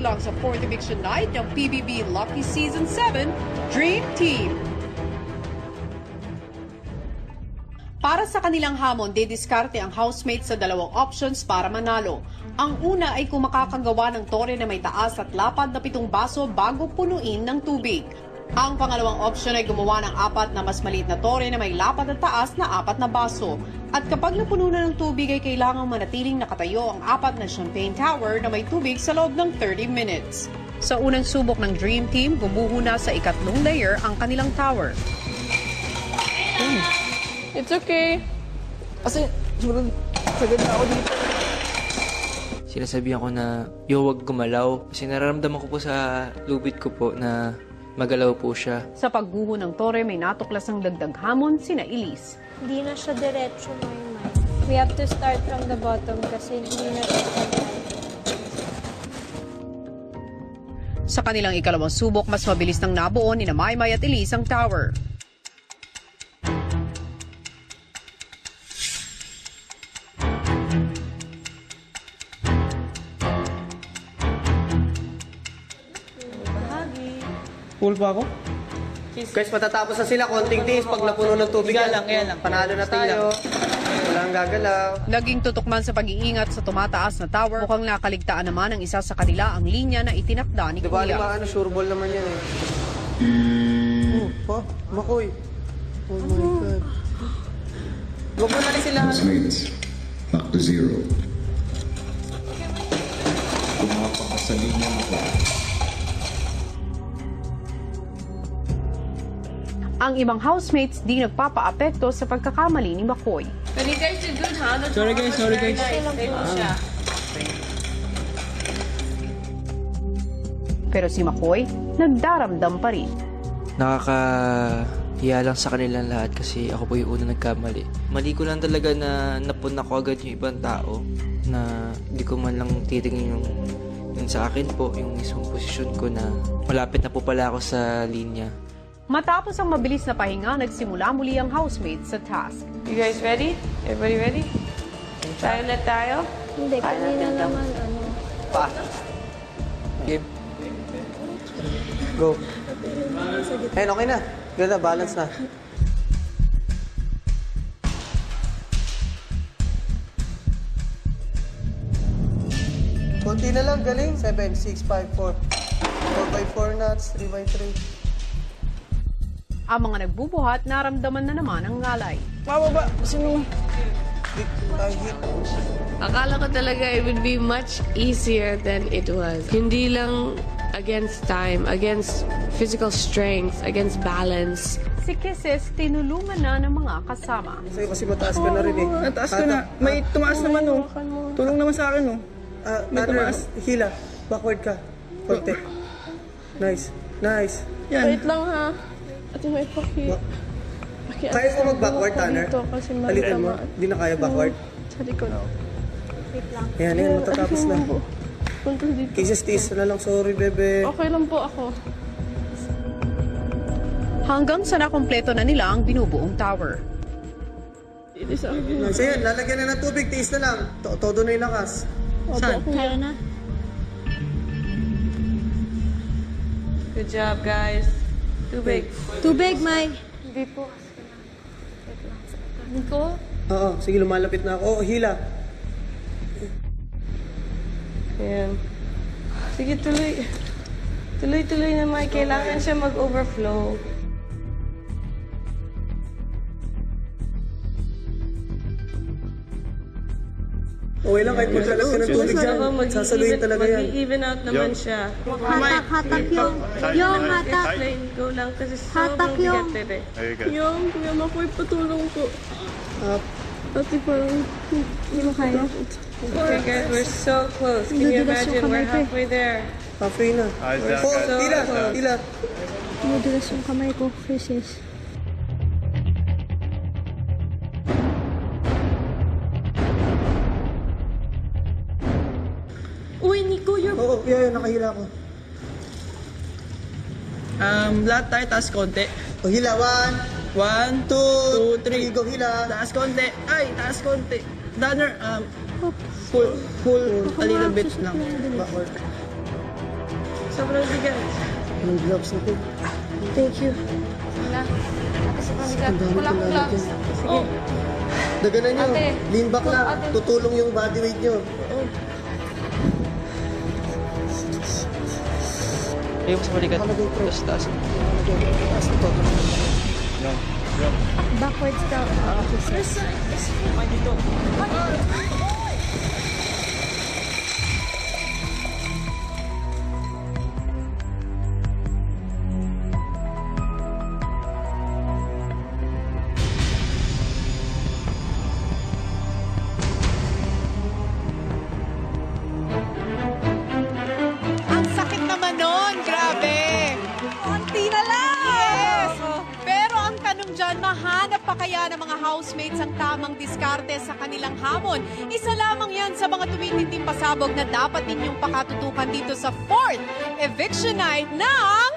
lang sa 4th eviction night ng PBB Lucky Season 7 Dream Team. Para sa kanilang hamon, didiskarte ang housemates sa dalawang options para manalo. Ang una ay kung makakagawa ng tore na may taas at lapad na 7 baso bago punuin ng tubig. Ang pangalawang option ay gumawa ng 4 na mas maliit na tore na may lapad at taas na 4 na baso. At kapag napuno na ng tubig ay kailangang manatiling nakatayo ang 4 na champagne tower na may tubig sa loob ng 30 minutes. Sa unang subok ng Dream Team, gumuho na sa ikatlong layer ang kanilang tower. It's okay. Kasi, sobrang sagad na ako dito. Sinasabihan ko na, huwag gumalaw. Kasi nararamdaman ko po sa lubid ko po na magalaw po siya. Sa pagguho ng tore, may natuklasang dagdag hamon sina Elise. Hindi na siya diretso, Maymay. We have to start from the bottom kasi hindi na siya pantay. Sa kanilang ikalawang subok, mas mabilis nang nabuo ni Maymay at Elise ang tower. Full pa ako? Guys, matatapos na sila. Konting tiis pag napuno ng tubig. Yan lang. Panalo na tayo. Walang gagalaw. Naging tutok man sa pag-iingat sa tumataas na tower, mukhang nakaligtaan naman ng isa sa kanila ang linya na itinakda ni Diba, Kuya. sure ball naman yan eh. Oh, Makoy. Oh my God. Huwag mo na rin sila. Housemates, back to zero. Pumapak ka sa linya mo. Ang ibang housemates di nagpapa-apekto sa pagkakamali ni McCoy. But you guys did good, huh? The Sorry guys. siya. Pero si McCoy, nagdaramdam pa rin. Nakakahiya lang sa kanilang lahat kasi ako po yung una nagkamali. Mali ko lang talaga na napuna ko agad yung ibang tao na di ko man lang titingin yung sa akin po, yung mismong posisyon ko na malapit na po pala ako sa linya. Matapos ang mabilis na pahinga, nagsimula muli ang housemates sa task. You guys ready? Everybody ready? Tayo na tayo? Hindi, kanina naman Pa. Game. Go. Ayun, okay na. Ganda, balance na. Konti na lang, galing. 7, 6, 5, 4. 4x4 knots, 3x3. Ang mga nagbubuhat, naramdaman na naman ang ngalay. Mababa. Sino? Akala ko talaga it would be much easier than it was. Hindi lang against time, against physical strength, against balance. Si Kisses, tinulungan na ng mga kasama. Sa'yo kasi mataas ka na rin eh. Nataas ka na. May tumaas naman oh. Tulong naman sa akin oh. May tumaas. Hila, backward ka. Konti. Nice. Nice. Yan. Wait lang ha. Ate may paki. Kaya ko mag-backward, Tanner? Kasi Halikan mo. Hindi na kaya backward. Sa likod. Ayan, matatapos na. Punta dito. Kisses, tiis na lang. Sorry, bebe. Okay lang po ako. Hanggang sa nakompleto na nila ang binubuong tower. It is okay. Nice. Ayan, lalagyan na ng tubig. Tiis na lang. Todo na yung lakas. Saan? Kaya na. Good job, guys. Too big. Tubig, May. Hindi po. Nico? Oo, sige, lumalapit na ako. Oh, hila. Ayan. Sige, tuloy. Tuloy-tuloy na, Mike. Kailangan siya mag-overflow. Okay lang, kahit maglalas ka ng tubig dyan. Sasaluhin talaga yan. Mag-even out naman siya. Hatak yung hatak. Go lang kasi Hatak sobrang yung. bigat eh. Yung, Kuya Makoy, patulong po. Up. Ate, parang... Hindi mo kaya. Okay, guys, we're so close. Can you imagine? We're halfway there. Halfway na. Oh, tila, tila. Madulas yung kamay ko, Kisses. Uy, Nico, you're... Oo, yeah, nakahila ko. Lahat tayo taas konti. O, hila. 1, 1, 2, 3. 3. Go, hila. Taas konti. Ay, taas konti. Danner, full a little bit lang. Backward. Sobrang bigat. Anong gloves na po? Thank you. Wala. Ate, sobrang bigat. Ang dami Wala kong akong gloves. lalagyan. Oh, Daganan nyo. Ate. Lean back lang. Ate. Tutulong yung body weight nyo. Ayaw mo sa balikat. Tapos taas. Taas ito. backwards daw, officer. Ang sakit naman nun, grabe. Konti na lang. Yes. Pero ang tanong dyan, mahanap pa kaya ng mga housemates ang tamang diskarte sa kanilang hamon? Isa lamang yan sa mga tumitinding pasabog na dapat ninyong pakatutukan dito sa 4th eviction night ng